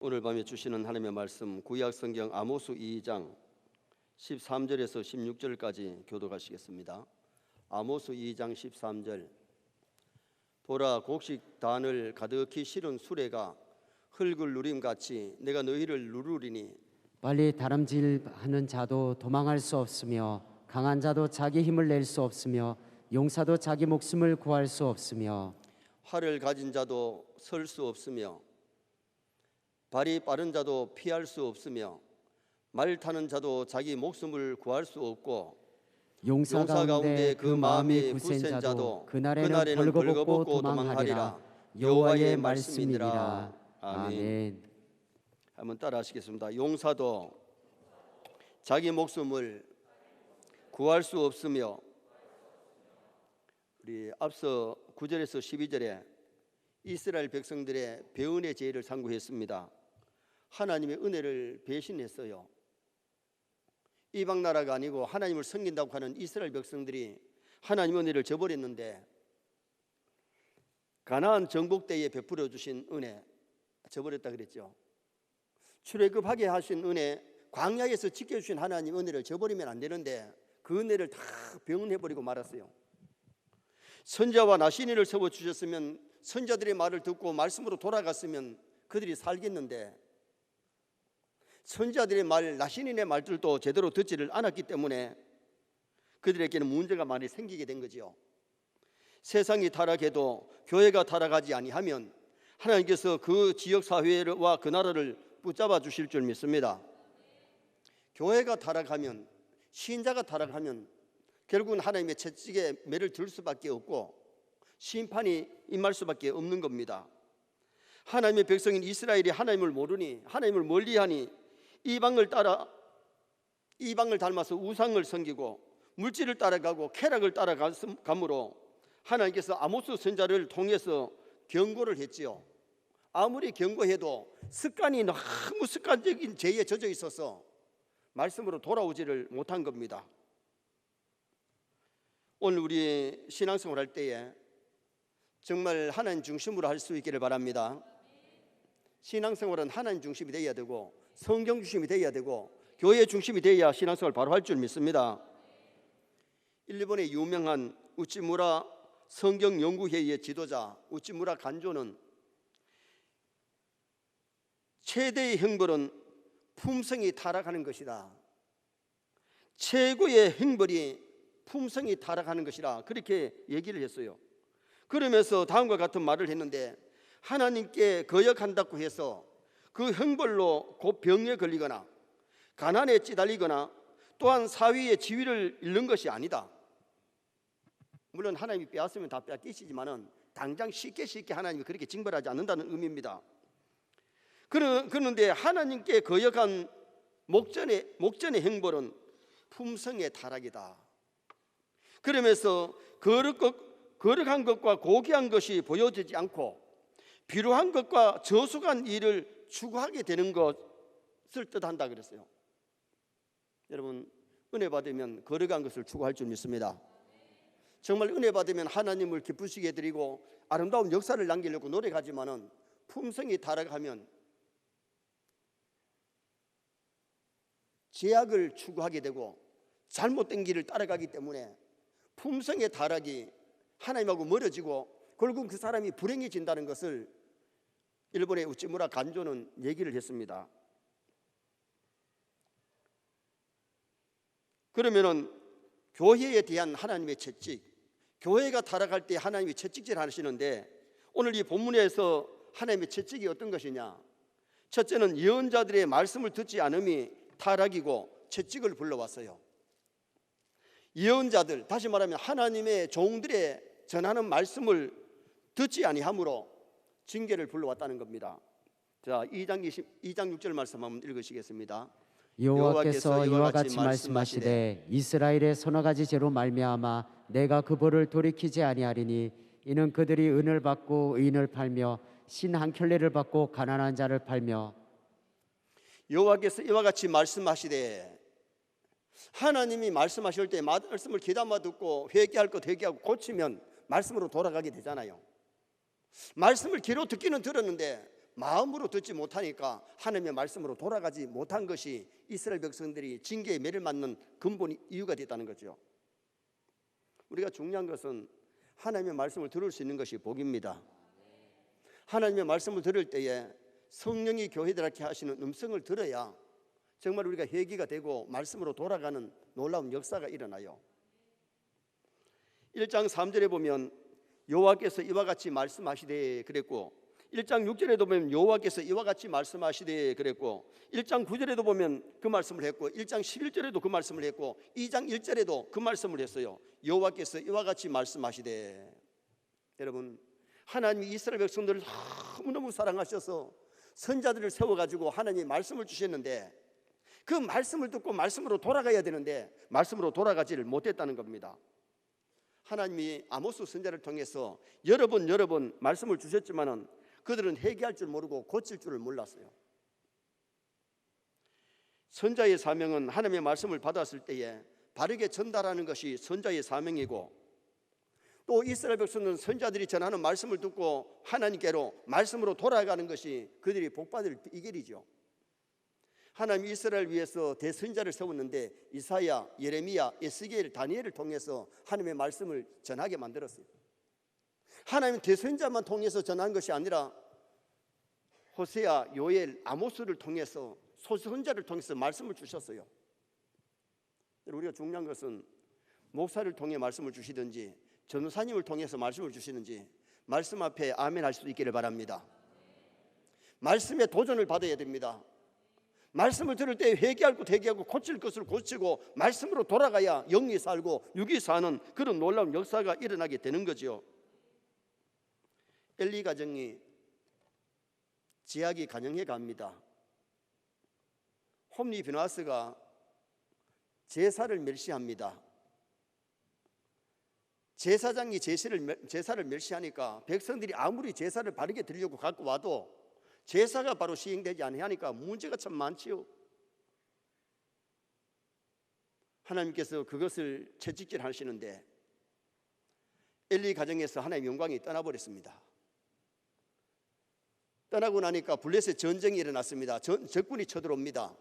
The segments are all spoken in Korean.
오늘 밤에 주시는 하나님의 말씀 구약 성경 아모스 2장 13절에서 16절까지 교독하시겠습니다. 아모스 2장 13절. 보라, 곡식 단을 가득히 실은 수레가 흙을 누림같이 내가 너희를 누르리니 빨리 다람질하는 자도 도망할 수 없으며 강한 자도 자기 힘을 낼 수 없으며 용사도 자기 목숨을 구할 수 없으며 활을 가진 자도 설 수 없으며 발이 빠른 자도 피할 수 없으며 말 타는 자도 자기 목숨을 구할 수 없고 용사 가운데 그 마음이 굳센 자도 그날에는 벌거벗고 도망하리라. 여호와의 말씀이니라. 아멘. 한번 따라 하시겠습니다. 용사도 자기 목숨을 구할 수 없으며, 우리 앞서 9절에서 12절에 이스라엘 백성들의 배은의 죄를 상고했습니다. 하나님의 은혜를 배신했어요. 이방 나라가 아니고 하나님을 섬긴다고 하는 이스라엘 백성들이 하나님의 은혜를 저버렸는데, 가나안 정복 때에 베풀어 주신 은혜 저버렸다 그랬죠. 출애굽하게 하신 은혜, 광야에서 지켜주신 하나님 은혜를 저버리면 안 되는데 그 은혜를 다 배은해버리고 말았어요. 선자와 나신이를 세워주셨으면 선자들의 말을 듣고 말씀으로 돌아갔으면 그들이 살겠는데, 선자들의 말, 나신인의 말들도 제대로 듣지를 않았기 때문에 그들에게는 문제가 많이 생기게 된 거죠. 세상이 타락해도 교회가 타락하지 아니하면 하나님께서 그 지역 사회와 그 나라를 붙잡아 주실 줄 믿습니다. 교회가 타락하면, 신자가 타락하면 결국은 하나님의 채찍에 매를 들 수밖에 없고 심판이 임할 수밖에 없는 겁니다. 하나님의 백성인 이스라엘이 하나님을 모르니, 하나님을 멀리하니 이방을 닮아서 우상을 섬기고 물질을 따라가고 쾌락을 따라감으로 하나님께서 아모스 선자를 통해서 경고를 했지요. 아무리 경고해도 습관이 너무 습관적인 죄에 젖어 있어서 말씀으로 돌아오지를 못한 겁니다. 오늘 우리 신앙생활 할 때에 정말 하나님 중심으로 할 수 있기를 바랍니다. 신앙생활은 하나님 중심이 되어야 되고 성경 중심이 되어야 되고 교회 중심이 되어야 신앙생활을 바로 할 줄 믿습니다. 일본의 유명한 우치무라 성경연구회의의 지도자 우치무라 간조는 최대의 형벌은 품성이 타락하는 것이다. 최고의 형벌이 품성이 타락하는 것이라 그렇게 얘기를 했어요. 그러면서 다음과 같은 말을 했는데, 하나님께 거역한다고 해서 그 형벌로 곧 병에 걸리거나 가난에 찌달리거나 또한 사위의 지위를 잃는 것이 아니다. 물론 하나님이 빼앗으면 다 빼앗기시지만은 당장 쉽게 하나님이 그렇게 징벌하지 않는다는 의미입니다. 그런데 하나님께 거역한 목전의 형벌은 품성의 타락이다. 그러면서 거룩한 것과 고귀한 것이 보여지지 않고 비루한 것과 저속한 일을 추구하게 되는 것을 뜻한다 그랬어요. 여러분, 은혜 받으면 거룩한 것을 추구할 줄 믿습니다. 정말 은혜 받으면 하나님을 기쁘시게 해드리고 아름다운 역사를 남기려고 노력하지만은 품성이 타락하면 제약을 추구하게 되고 잘못된 길을 따라가기 때문에 품성의 타락이 하나님하고 멀어지고 결국 그 사람이 불행해진다는 것을 일본의 우치무라 간조는 얘기를 했습니다. 그러면은 교회에 대한 하나님의 채찍, 교회가 타락할 때 하나님이 채찍질 하시는데, 오늘 이 본문에서 하나님의 채찍이 어떤 것이냐? 첫째는 예언자들의 말씀을 듣지 않음이 타락이고 채찍을 불러왔어요. 예언자들, 다시 말하면 하나님의 종들의 전하는 말씀을 듣지 아니함으로 징계를 불러왔다는 겁니다. 자, 2장 6절 말씀 한번 읽으시겠습니다. 여호와께서 이와 같이 말씀하시되 이스라엘의 서너 가지 죄로 말미암아 내가 그 벌을 돌이키지 아니하리니 이는 그들이 은을 받고 의인을 팔며 신 한 켤레를 받고 가난한 자를 팔며. 여호와께서 이와 같이 말씀하시되, 하나님이 말씀하실 때 말씀을 귀담아 듣고 회개할 것 회개하고 고치면 말씀으로 돌아가게 되잖아요. 말씀을 귀로 듣기는 들었는데 마음으로 듣지 못하니까 하나님의 말씀으로 돌아가지 못한 것이 이스라엘 백성들이 징계의 매를 맞는 근본 이유가 됐다는 거죠. 우리가 중요한 것은 하나님의 말씀을 들을 수 있는 것이 복입니다. 하나님의 말씀을 들을 때에 성령이 교회들에게 하시는 음성을 들어야 정말 우리가 회개가 되고 말씀으로 돌아가는 놀라운 역사가 일어나요. 1장 3절에 보면 여호와께서 이와 같이 말씀하시되 그랬고, 1장 6절에도 보면 여호와께서 이와 같이 말씀하시되 그랬고, 1장 9절에도 보면 그 말씀을 했고, 1장 11절에도 그 말씀을 했고, 2장 1절에도 그 말씀을 했어요. 여호와께서 이와 같이 말씀하시되. 여러분, 하나님이 이스라엘 백성들을 너무너무 사랑하셔서 선자들을 세워가지고 하나님이 말씀을 주셨는데, 그 말씀을 듣고 말씀으로 돌아가야 되는데 말씀으로 돌아가지를 못했다는 겁니다. 하나님이 아모스 선자를 통해서 여러 번 말씀을 주셨지만은 그들은 회개할 줄 모르고 고칠 줄을 몰랐어요. 선자의 사명은 하나님의 말씀을 받았을 때에 바르게 전달하는 것이 선자의 사명이고, 또 이스라엘 백성은 선자들이 전하는 말씀을 듣고 하나님께로 말씀으로 돌아가는 것이 그들이 복받을 비결이죠. 하나님이 이스라엘을 위해서 대선자를 세웠는데 이사야, 예레미야, 에스겔, 다니엘을 통해서 하나님의 말씀을 전하게 만들었어요. 하나님은 대선자만 통해서 전한 것이 아니라 호세아, 요엘, 아모스를 통해서 소선자를 통해서 말씀을 주셨어요. 우리가 중요한 것은 목사를 통해 말씀을 주시든지 전도사님을 통해서 말씀을 주시든지 말씀 앞에 아멘 할 수 있기를 바랍니다. 말씀에 도전을 받아야 됩니다. 말씀을 들을 때 회개하고 대개하고 고칠 것을 고치고 말씀으로 돌아가야 영이 살고 육이 사는 그런 놀라운 역사가 일어나게 되는 거죠. 엘리 가정이 제약이 가정해 갑니다. 홈리 비나스가 제사를 멸시합니다. 제사장이 제사를 멸시하니까 백성들이 아무리 제사를 바르게 드리려고 갖고 와도 제사가 바로 시행되지 않으니까 문제가 참 많지요. 하나님께서 그것을 채찍질 하시는데 엘리 가정에서 하나님의 영광이 떠나버렸습니다. 떠나고 나니까 블레셋 전쟁이 일어났습니다. 적군이 쳐들어옵니다.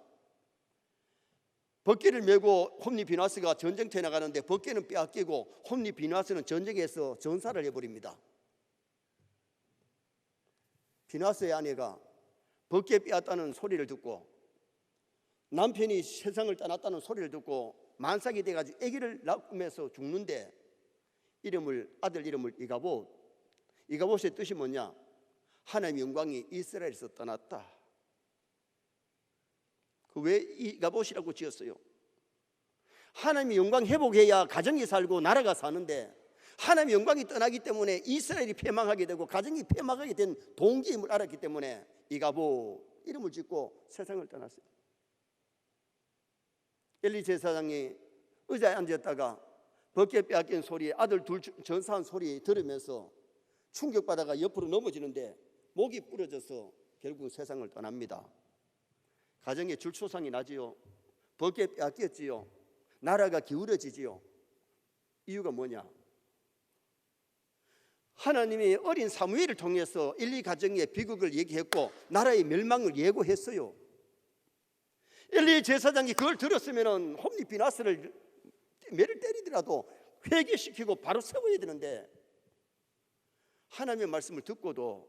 벗개를 메고 홈리 비나스가 전쟁터에 나가는데 벗개는 빼앗기고 홈리 비나스는 전쟁에서 전사를 해버립니다. 비나스의 아내가 벗개 빼앗다는 소리를 듣고 남편이 세상을 떠났다는 소리를 듣고 만삭이 돼가지고 아기를 낳으면서 죽는데 아들 이름을 이가봇의 뜻이 뭐냐? 하나님의 영광이 이스라엘에서 떠났다. 왜 이가봇이라고 지었어요? 하나님의 영광 회복해야 가정이 살고 나라가 사는데 하나님의 영광이 떠나기 때문에 이스라엘이 패망하게 되고 가정이 패망하게 된 동기임을 알았기 때문에 이가봇 이름을 짓고 세상을 떠났어요. 엘리 제사장이 의자에 앉았다가 벗개 빼앗긴 소리에 아들 둘 전사한 소리 들으면서 충격받아가 옆으로 넘어지는데 목이 부러져서 결국 세상을 떠납니다. 가정에 줄초상이 나지요. 벗개 빼앗겼지요. 나라가 기울어지지요. 이유가 뭐냐? 하나님이 어린 사무엘을 통해서 엘리 가정의 비극을 얘기했고 나라의 멸망을 예고했어요. 엘리 제사장이 그걸 들었으면 홈리 비나스를 매를 때리더라도 회개시키고 바로 세워야 되는데 하나님의 말씀을 듣고도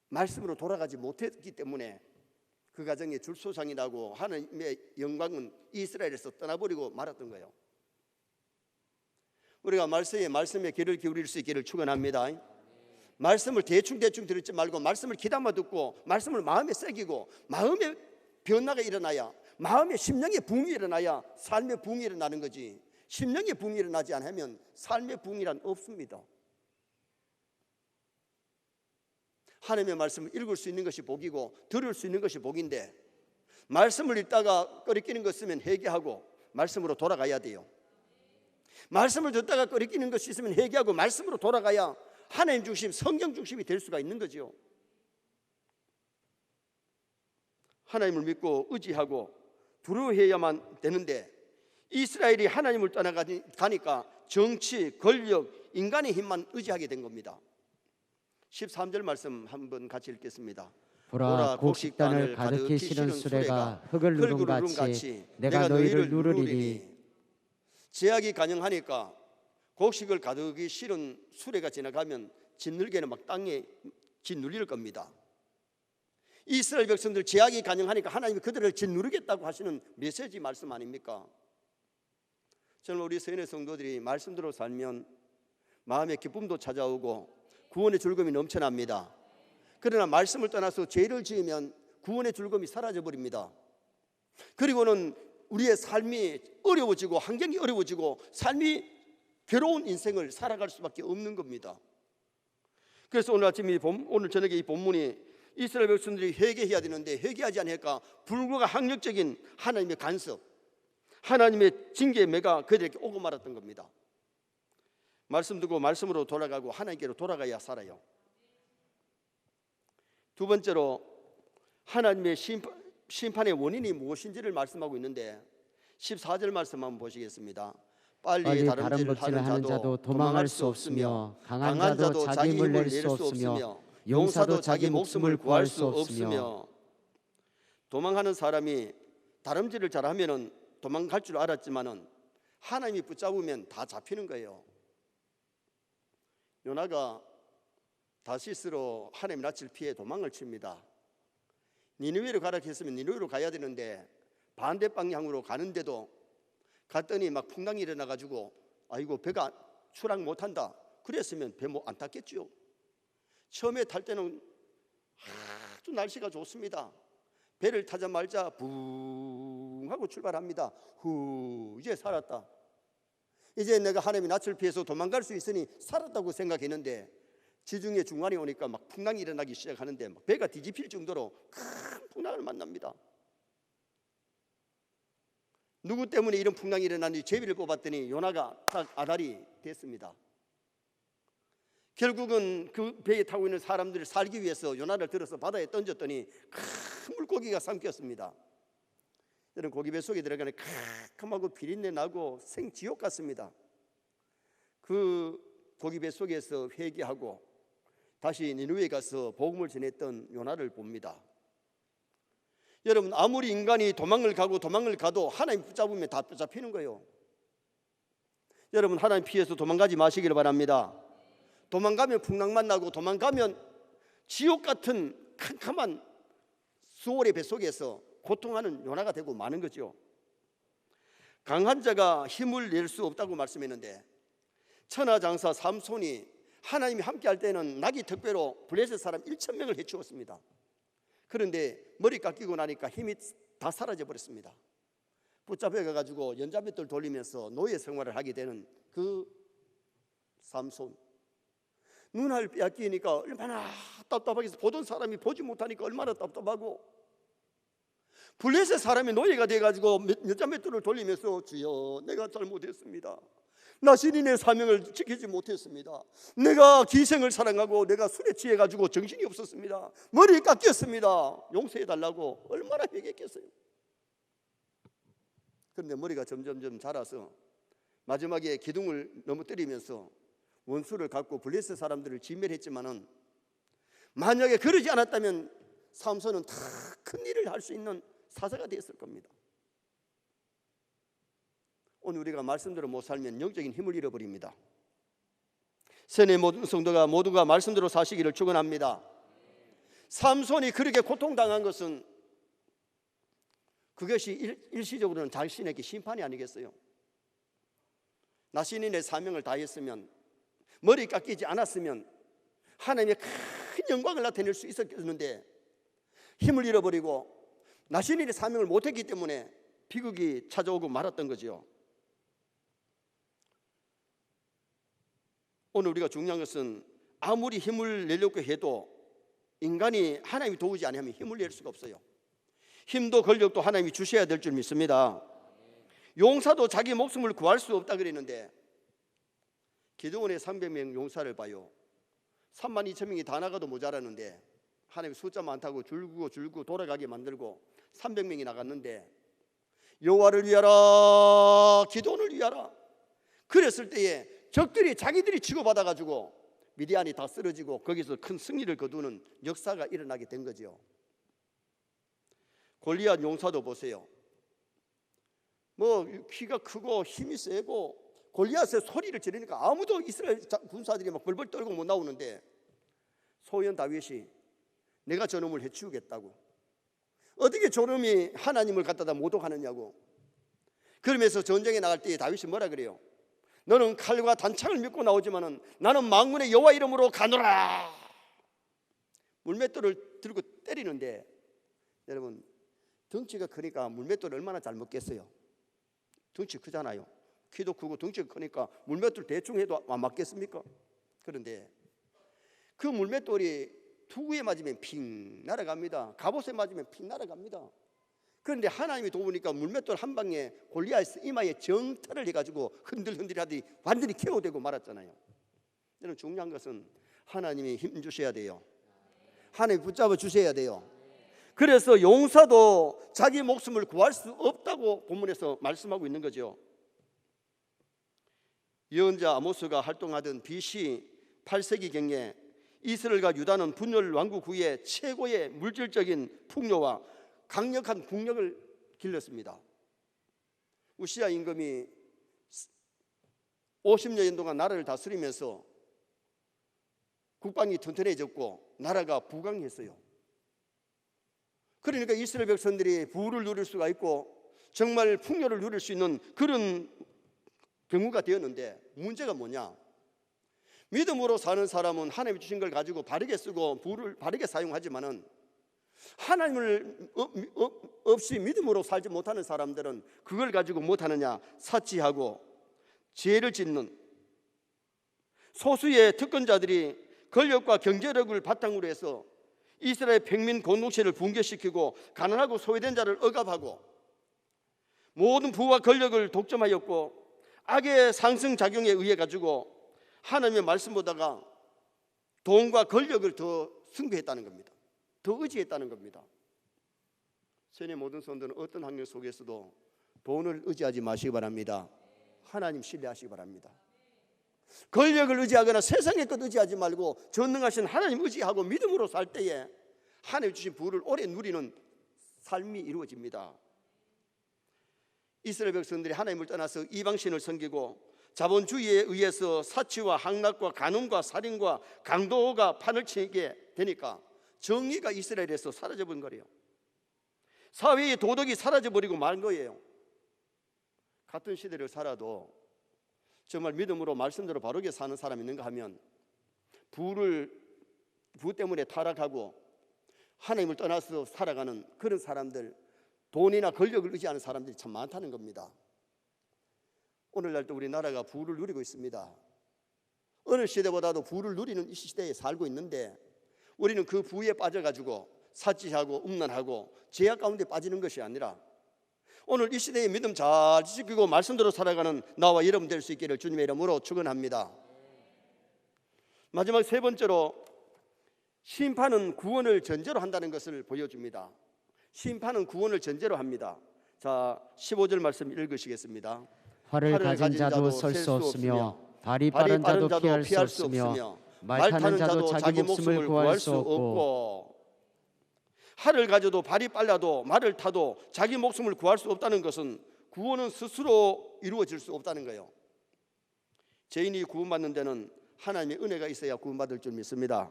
말씀으로 돌아가지 못했기 때문에 그 가정에 줄소상이 나고 하나님의 영광은 이스라엘에서 떠나버리고 말았던 거예요. 우리가 말씀에 귀를 기울일 수 있기를 축원합니다. 말씀을 대충 들지 말고 말씀을 귀담아 듣고 말씀을 마음에 새기고 마음의 변화가 일어나야, 마음의 심령의 부흥이 일어나야 삶의 부흥이 일어나는 거지, 심령의 부흥이 일어나지 않으면 삶의 부흥이란 없습니다. 하나님의 말씀을 읽을 수 있는 것이 복이고 들을 수 있는 것이 복인데 말씀을 읽다가 꺼리끼는 것 있으면 회개하고 말씀으로 돌아가야 돼요. 말씀을 듣다가 꺼리끼는 것이 있으면 회개하고 말씀으로 돌아가야 하나님 중심, 성경 중심이 될 수가 있는 거죠. 하나님을 믿고 의지하고 두려워해야만 되는데 이스라엘이 하나님을 떠나가니까 정치, 권력, 인간의 힘만 의지하게 된 겁니다. 13절 말씀 한번 같이 읽겠습니다. 보라 곡식단을 가득히 실은 수레가 흙을 누름 같이 내가 너희를 누르리니. 제약이 가능하니까 곡식을 가득히 실은 수레가 지나가면 짓눌개는 막 땅에 짓눌릴 겁니다. 이스라엘 백성들 제약이 가능하니까 하나님이 그들을 짓누르겠다고 하시는 메시지 말씀 아닙니까? 저는 우리 서인의 성도들이 말씀대로 살면 마음의 기쁨도 찾아오고 구원의 즐거움이 넘쳐납니다. 그러나 말씀을 떠나서 죄를 지으면 구원의 즐거움이 사라져버립니다. 그리고는 우리의 삶이 어려워지고 환경이 어려워지고 삶이 괴로운 인생을 살아갈 수밖에 없는 겁니다. 그래서 오늘 아침 오늘 저녁에 이 본문이 이스라엘 백성들이 회개해야 되는데 회개하지 않으니까 불구가 학력적인 하나님의 간섭, 하나님의 징계의 매가 그들에게 오고 말았던 겁니다. 말씀 듣고 말씀으로 돌아가고 하나님께로 돌아가야 살아요. 두 번째로 하나님의 심판의 원인이 무엇인지를 말씀하고 있는데 14절 말씀 한번 보시겠습니다. 빨리 다름질을 하는 자도 도망할 수 없으며 강한 자도 자기 힘을 낼 수 없으며 용사도 자기 목숨을 구할 수 없으며. 도망하는 사람이 다름질을 잘하면 도망갈 줄 알았지만은 하나님이 붙잡으면 다 잡히는 거예요. 요나가 다시스로 하나님 낯을 피해 도망을 칩니다. 니느웨로 가라 했으면 니느웨로 가야 되는데 반대 방향으로 가는데도 갔더니 막 풍랑이 일어나가지고 아이고 배가 출항 못한다. 그랬으면 배 못 안 탔겠죠. 처음에 탈 때는 아주 날씨가 좋습니다. 배를 타자마자 붕 하고 출발합니다. 후, 이제 살았다. 이제 내가 하나님의 낯을 피해서 도망갈 수 있으니 살았다고 생각했는데 지중해 중간에 오니까 막 풍랑이 일어나기 시작하는데 막 배가 뒤집힐 정도로 큰 풍랑을 만납니다. 누구 때문에 이런 풍랑이 일어났는지 제비를 뽑았더니 요나가 딱 아달이 됐습니다. 결국은 그 배에 타고 있는 사람들을 살기 위해서 요나를 들어서 바다에 던졌더니 큰 물고기가 삼켰습니다. 여러분 고기 배 속에 들어가는 캄캄하고 비린내 나고 생지옥 같습니다. 그 고기 배 속에서 회개하고 다시 니느웨에 가서 복음을 전했던 요나를 봅니다. 여러분 아무리 인간이 도망을 가도 하나님 붙잡으면 다 붙잡히는 거예요. 여러분 하나님 피해서 도망가지 마시기를 바랍니다. 도망가면 풍랑 만나고 도망가면 지옥 같은 캄캄한 수월의 뱃속에서 고통하는 요나가 되고 마는 거죠. 강한 자가 힘을 낼 수 없다고 말씀했는데 천하장사 삼손이 하나님이 함께할 때는 낙이 특배로 블레셋 사람 1,000명을 해치웠습니다. 그런데 머리 깎이고 나니까 힘이 다 사라져 버렸습니다. 붙잡혀가지고 연자맷돌 돌리면서 노예 생활을 하게 되는 그 삼손. 눈알 빼앗기니까 얼마나 답답하겠어. 보던 사람이 보지 못하니까 얼마나 답답하고 블레셋 사람이 노예가 돼가지고 연자맷돌을 돌리면서 주여 내가 잘못했습니다. 나 신인의 사명을 지키지 못했습니다. 내가 기생을 사랑하고 내가 술에 취해가지고 정신이 없었습니다. 머리 깎였습니다. 용서해달라고 얼마나 회개했겠어요. 그런데 머리가 점점 자라서 마지막에 기둥을 넘어뜨리면서 원수를 갖고 블레셋 사람들을 진멸했지만은 만약에 그러지 않았다면 삼손은 다 큰 일을 할 수 있는 사사가 됐을 겁니다. 오늘 우리가 말씀대로 못 살면 영적인 힘을 잃어버립니다. 세뇌 모든 성도가 모두가 말씀대로 사시기를 축원합니다. 삼손이 그렇게 고통당한 것은 그것이 일시적으로는 자신에게 심판이 아니겠어요? 나 신인의 사명을 다했으면 머리 깎이지 않았으면 하나님의 큰 영광을 나타낼 수 있었겠는데 힘을 잃어버리고 나 신인의 사명을 못했기 때문에 비극이 찾아오고 말았던 거죠. 오늘 우리가 중요한 것은 아무리 힘을 내려고 해도 인간이 하나님이 도우지 않으면 힘을 낼 수가 없어요. 힘도 권력도 하나님이 주셔야 될 줄 믿습니다. 용사도 자기 목숨을 구할 수 없다 그랬는데 기드온의 300명 용사를 봐요. 32,000명이 다 나가도 모자라는데 하나님 숫자 많다고 줄고 돌아가게 만들고 300명이 나갔는데 여호와를 위하라 기드온을 위하라 그랬을 때에 적들이 자기들이 치고받아가지고 미디안이 다 쓰러지고 거기서 큰 승리를 거두는 역사가 일어나게 된 거죠. 골리앗 용사도 보세요. 뭐 키가 크고 힘이 세고 골리앗의 소리를 지르니까 아무도 이스라엘 군사들이 막 벌벌 떨고 못 나오는데 소년 다윗이 내가 저놈을 해치우겠다고, 어떻게 저놈이 하나님을 갖다다 모독하느냐고. 그러면서 전쟁에 나갈 때 다윗이 뭐라 그래요? 너는 칼과 단창을 믿고 나오지만은 나는 만군의 여호와 이름으로 가노라. 물맷돌을 들고 때리는데 여러분, 덩치가 크니까 물맷돌을 얼마나 잘 먹겠어요? 덩치 크잖아요. 키도 크고 덩치가 크니까 물맷돌 대충 해도 안 맞겠습니까? 그런데 그 물맷돌이 투구에 맞으면 핑 날아갑니다. 갑옷에 맞으면 핑 날아갑니다. 그런데 하나님이 도우니까 물맷돌 한 방에 골리앗 이마에 정탈을 해가지고 흔들흔들하더니 완전히 KO되고 말았잖아요. 여러분, 중요한 것은 하나님이 힘 주셔야 돼요. 하나님 붙잡아 주셔야 돼요. 그래서 용사도 자기 목숨을 구할 수 없다고 본문에서 말씀하고 있는 거죠. 예언자 아모스가 활동하던 BC 8세기경에 이스라엘과 유다는 분열 왕국 후에 최고의 물질적인 풍요와 강력한 국력을 길렀습니다. 우시야 임금이 50년 동안 나라를 다스리면서 국방이 튼튼해졌고 나라가 부강했어요. 그러니까 이스라엘 백성들이 부를 누릴 수가 있고 정말 풍요를 누릴 수 있는 그런 경우가 되었는데, 문제가 뭐냐? 믿음으로 사는 사람은 하나님이 주신 걸 가지고 바르게 쓰고 부를 바르게 사용하지만은 하나님을 없이 믿음으로 살지 못하는 사람들은 그걸 가지고 못하느냐? 사치하고 죄를 짓는 소수의 특권자들이 권력과 경제력을 바탕으로 해서 이스라엘 평민 공동체를 붕괴시키고 가난하고 소외된 자를 억압하고 모든 부와 권력을 독점하였고 악의 상승작용에 의해 가지고 하나님의 말씀보다가 돈과 권력을 더 숭배했다는 겁니다. 더 의지했다는 겁니다. 세계 모든 성도는 어떤 환경 속에서도 돈을 의지하지 마시기 바랍니다. 하나님 신뢰하시기 바랍니다. 권력을 의지하거나 세상의 것 의지하지 말고 전능하신 하나님 의지하고 믿음으로 살 때에 하나님 주신 부를 오래 누리는 삶이 이루어집니다. 이스라엘 백성들이 하나님을 떠나서 이방신을 섬기고 자본주의에 의해서 사치와 향락과 간음과 살인과 강도가 판을 치게 되니까 정의가 이스라엘에서 사라져버린 거예요. 사회의 도덕이 사라져버리고 말 거예요. 같은 시대를 살아도 정말 믿음으로 말씀대로 바르게 사는 사람이 있는가 하면 부 때문에 타락하고 하나님을 떠나서 살아가는 그런 사람들, 돈이나 권력을 의지하는 사람들이 참 많다는 겁니다. 오늘날도 우리나라가 부를 누리고 있습니다. 어느 시대보다도 부를 누리는 이 시대에 살고 있는데 우리는 그 부에 빠져가지고 사치하고 음란하고 죄악 가운데 빠지는 것이 아니라 오늘 이 시대의 믿음 잘 지키고 말씀대로 살아가는 나와 여러분 될 수 있기를 주님의 이름으로 축원합니다. 마지막 세 번째로, 심판은 구원을 전제로 한다는 것을 보여줍니다. 심판은 구원을 전제로 합니다. 자, 15절 말씀 읽으시겠습니다. 활을 가진 자도 설 수 없으며 발이 빠른 자도 피할 수 없으며 말 타는 자도 자기 목숨을 구할 수 없고. 활을 가져도 발이 빨라도 말을 타도 자기 목숨을 구할 수 없다는 것은 구원은 스스로 이루어질 수 없다는 거예요. 죄인이 구원받는 데는 하나님의 은혜가 있어야 구원받을 줄 믿습니다.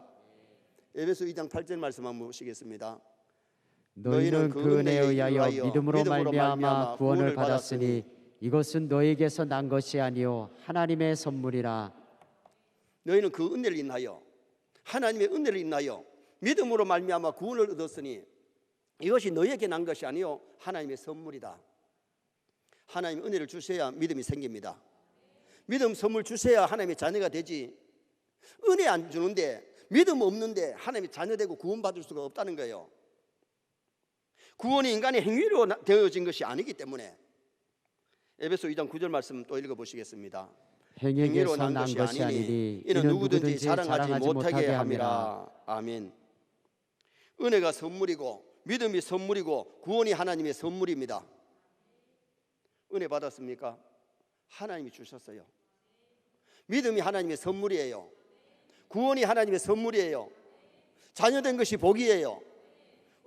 에베소 2장 8절 말씀 한번 보시겠습니다. 너희는 그 은혜에 의하여 믿음으로 말미암아 구원을 받았으니 이것은 너희에게서 난 것이 아니요 하나님의 선물이라. 너희는 그 은혜를 인하여, 하나님의 은혜를 인하여 믿음으로 말미암아 구원을 얻었으니 이것이 너희에게 난 것이 아니요 하나님의 선물이다. 하나님 은혜를 주셔야 믿음이 생깁니다. 믿음 선물 주셔야 하나님의 자녀가 되지, 은혜 안 주는데 믿음 없는데 하나님의 자녀 되고 구원받을 수가 없다는 거예요. 구원이 인간의 행위로 되어진 것이 아니기 때문에. 에베소 2장 9절 말씀 또 읽어보시겠습니다. 행위로 난 것이 아니니 이는 누구든지 자랑하지 못하게 함이라. 아멘. 은혜가 선물이고 믿음이 선물이고 구원이 하나님의 선물입니다. 은혜 받았습니까? 하나님이 주셨어요. 믿음이 하나님의 선물이에요. 구원이 하나님의 선물이에요. 자녀된 것이 복이에요.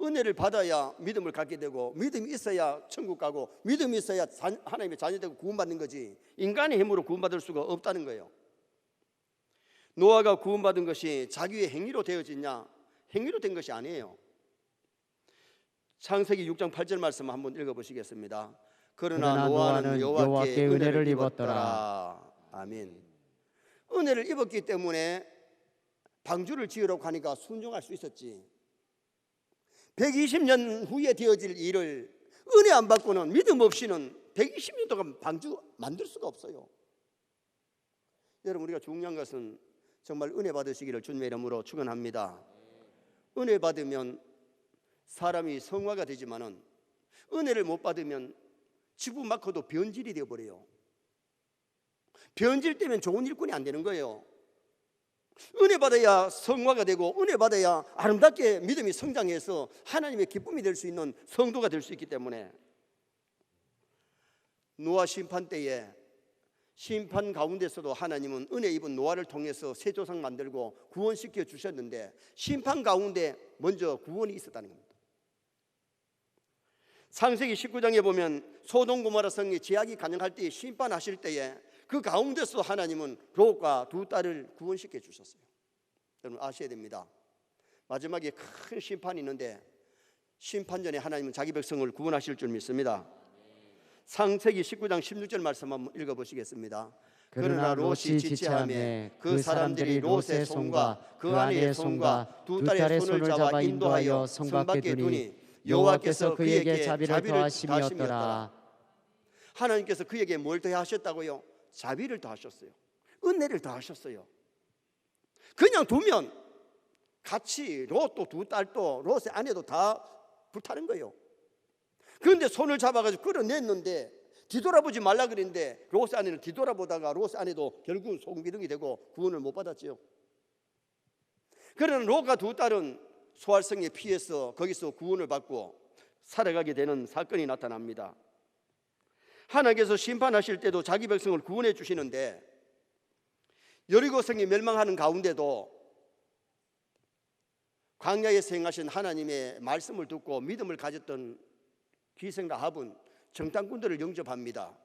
은혜를 받아야 믿음을 갖게 되고, 믿음이 있어야 천국 가고, 믿음이 있어야 하나님의 자녀되고 구원받는 거지, 인간의 힘으로 구원받을 수가 없다는 거예요. 노아가 구원받은 것이 자기의 행위로 되어지냐? 행위로 된 것이 아니에요. 창세기 6장 8절 말씀 한번 읽어보시겠습니다. 그러나 노아는 여호와께 은혜를 입었더라. 아멘. 은혜를 입었기 때문에 방주를 지으라고 하니까 순종할 수 있었지. 120년 후에 되어질 일을 은혜 안 받고는, 믿음 없이는 120년 동안 방주 만들 수가 없어요. 여러분, 우리가 중요한 것은 정말 은혜 받으시기를 주님의 이름으로 축원합니다. 은혜 받으면 사람이 성화가 되지만은, 은혜를 못 받으면 지구 마커도 변질이 되어버려요. 변질 때문에 좋은 일꾼이 안 되는 거예요. 은혜 받아야 성화가 되고, 은혜 받아야 아름답게 믿음이 성장해서 하나님의 기쁨이 될 수 있는 성도가 될 수 있기 때문에, 노아 심판 때에 심판 가운데서도 하나님은 은혜 입은 노아를 통해서 새 조상 만들고 구원시켜 주셨는데, 심판 가운데 먼저 구원이 있었다는 겁니다. 창세기 19장에 보면 소돔 고모라 성에 제약이 가능할 때에, 심판하실 때에 그 가운데서 하나님은 롯과 두 딸을 구원시켜 주셨어요. 여러분 아셔야 됩니다. 마지막에 큰 심판이 있는데, 심판 전에 하나님은 자기 백성을 구원하실 줄 믿습니다. 창세기 19장 16절 말씀 한번 읽어보시겠습니다. 그러나 롯이 지체하며 그 사람들이 롯의 손과 그 아내의 손과 두 딸의 손을 잡아 인도하여 성 밖에 두니 여호와께서 그에게 자비를 더하심이었더라. 하나님께서 그에게 뭘 더하셨다고요? 자비를 더하셨어요. 은혜를 더하셨어요. 그냥 두면 같이 롯도 두 딸도 롯의 아내도 다 불타는 거예요. 그런데 손을 잡아가지고 끌어냈는데, 뒤돌아보지 말라 그랬는데 롯의 아내는 뒤돌아보다가 롯의 아내도 결국은 소금기둥이 되고 구원을 못 받았죠. 그러나 롯과 두 딸은 소알성에 피해서 거기서 구원을 받고 살아가게 되는 사건이 나타납니다. 하나님께서 심판하실 때도 자기 백성을 구원해 주시는데, 여리고성이 멸망하는 가운데도 광야에서 행하신 하나님의 말씀을 듣고 믿음을 가졌던 기생 라합은 정탐꾼들을 영접합니다.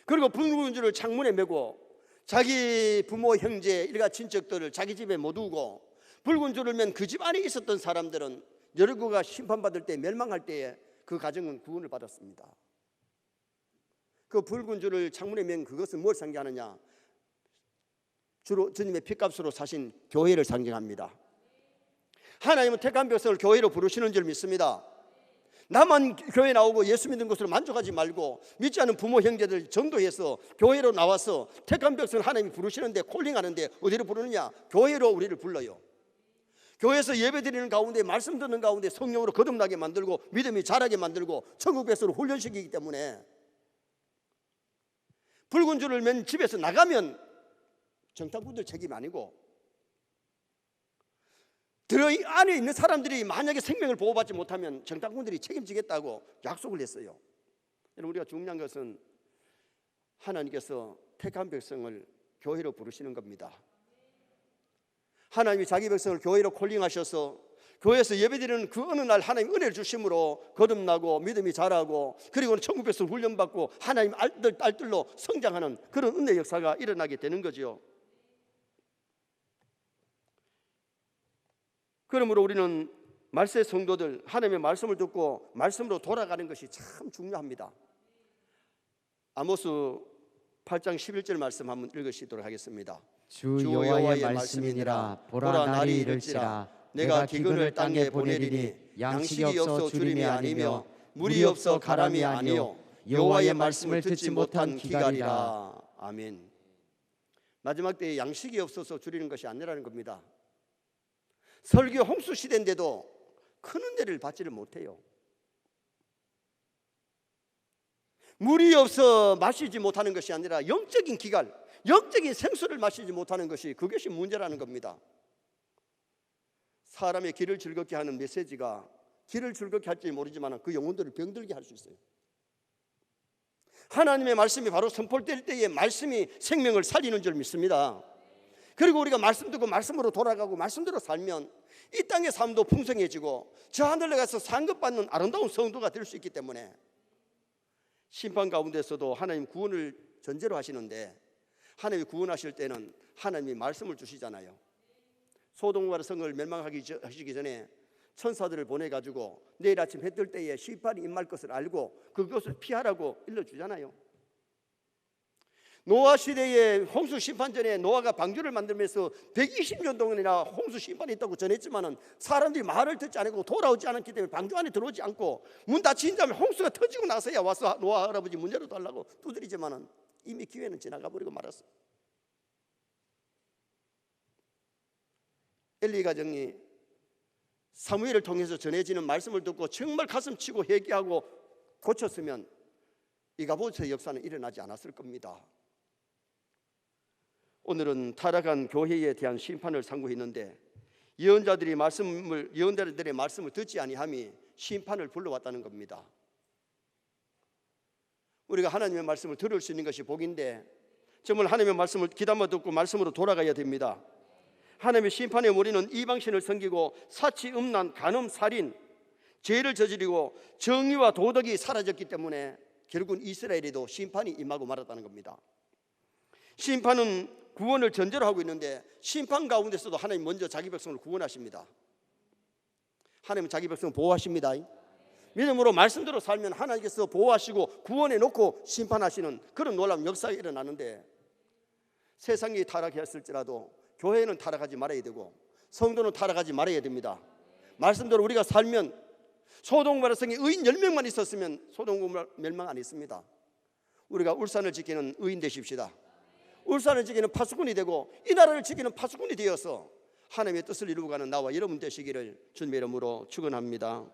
그리고 붉은 줄을 창문에 메고 자기 부모, 형제, 일가 친척들을 자기 집에 못 두고, 붉은 줄을 맨 그 집 안에 있었던 사람들은 여리고가 심판받을 때, 멸망할 때에 그 가정은 구원을 받았습니다. 그 붉은 줄을 창문에 맨 그것은 뭘 상징하느냐? 주로 주님의 피값으로 사신 교회를 상징합니다. 하나님은 택한 백성을 교회로 부르시는 줄 믿습니다. 나만 교회 나오고 예수 믿는 것으로 만족하지 말고, 믿지 않는 부모 형제들 전도해서 교회로 나와서 택한 백성을 하나님이 부르시는데, 콜링하는데 어디로 부르느냐? 교회로 우리를 불러요. 교회에서 예배드리는 가운데, 말씀 듣는 가운데 성령으로 거듭나게 만들고 믿음이 자라게 만들고 천국 백성으로 훈련시키기 때문에, 붉은 줄을 맨 집에서 나가면 정탐꾼들 책임 아니고, 들어 안에 있는 사람들이 만약에 생명을 보호받지 못하면 정탐꾼들이 책임지겠다고 약속을 했어요. 우리가 중요한 것은 하나님께서 택한 백성을 교회로 부르시는 겁니다. 하나님이 자기 백성을 교회로 콜링하셔서 교회에서 예배드리는 그 어느 날 하나님 은혜를 주심으로 거듭나고 믿음이 자라고, 그리고 천국 백성 훈련받고 하나님 알들 딸들로 성장하는 그런 은혜 역사가 일어나게 되는 거죠. 그러므로 우리는 말세 성도들, 하나님의 말씀을 듣고 말씀으로 돌아가는 것이 참 중요합니다. 아모스 8장 11절 말씀 한번 읽으시도록 하겠습니다. 주 여호와의 말씀이니라. 보라, 날이 이를지라. 내가 기근을 땅에 보내리니 양식이 없어 주림이 아니며 물이 없어 가람이 아니요 여호와의 말씀을 듣지 못한 기갈이라. 아멘. 마지막 때에 양식이 없어서 줄이는 것이 아니라는 겁니다. 설교 홍수 시대인데도 큰 은혜를 받지를 못해요. 물이 없어 마시지 못하는 것이 아니라 영적인 기갈, 영적인 생수를 마시지 못하는 것이, 그것이 문제라는 겁니다. 사람의 길을 즐겁게 하는 메시지가 길을 즐겁게 할지 모르지만 그 영혼들을 병들게 할 수 있어요. 하나님의 말씀이 바로 선포될 때에 말씀이 생명을 살리는 줄 믿습니다. 그리고 우리가 말씀 듣고 말씀으로 돌아가고 말씀대로 살면 이 땅의 삶도 풍성해지고 저 하늘에 가서 상급받는 아름다운 성도가 될 수 있기 때문에 심판 가운데서도 하나님 구원을 전제로 하시는데, 하나님이 구원하실 때는 하나님이 말씀을 주시잖아요. 소돔과 성을 멸망하시기 전에 천사들을 보내가지고 내일 아침 해 뜰 때에 심판이 임할 것을 알고 그것을 피하라고 일러주잖아요. 노아 시대에 홍수 심판 전에 노아가 방주를 만들면서 120년 동안이나 홍수 심판이 있다고 전했지만은 사람들이 말을 듣지 않고 돌아오지 않았기 때문에 방주 안에 들어오지 않고 문 닫힌 다음에 홍수가 터지고 나서야 와서 노아 할아버지 문 열어달라고 두드리지만은 이미 기회는 지나가 버리고 말았어. 엘리 가정이 사무엘을 통해서 전해지는 말씀을 듣고 정말 가슴 치고 회개하고 고쳤으면 이가봇의 역사는 일어나지 않았을 겁니다. 오늘은 타락한 교회에 대한 심판을 상고했는데 예언자들의 말씀을 듣지 아니함이 심판을 불러왔다는 겁니다. 우리가 하나님의 말씀을 들을 수 있는 것이 복인데 정말 하나님의 말씀을 귀담아 듣고 말씀으로 돌아가야 됩니다. 하나님의 심판의 머리는 이방신을 섬기고 사치, 음란, 간음, 살인, 죄를 저지르고 정의와 도덕이 사라졌기 때문에 결국은 이스라엘에도 심판이 임하고 말았다는 겁니다. 심판은 구원을 전제로 하고 있는데 심판 가운데서도 하나님 먼저 자기 백성을 구원하십니다. 하나님은 자기 백성을 보호하십니다. 믿음으로 말씀대로 살면 하나님께서 보호하시고 구원해 놓고 심판하시는 그런 놀라운 역사가 일어나는데, 세상이 타락했을지라도 교회는 타락하지 말아야 되고 성도는 타락하지 말아야 됩니다. 말씀대로 우리가 살면 소돔과 성에 의인 10명만 있었으면 소돔과 멸망 안 했습니다. 우리가 울산을 지키는 의인 되십시다. 울산을 지키는 파수꾼이 되고 이 나라를 지키는 파수꾼이 되어서 하나님의 뜻을 이루어가는 나와 여러분 되시기를 주님의 이름으로 축원합니다.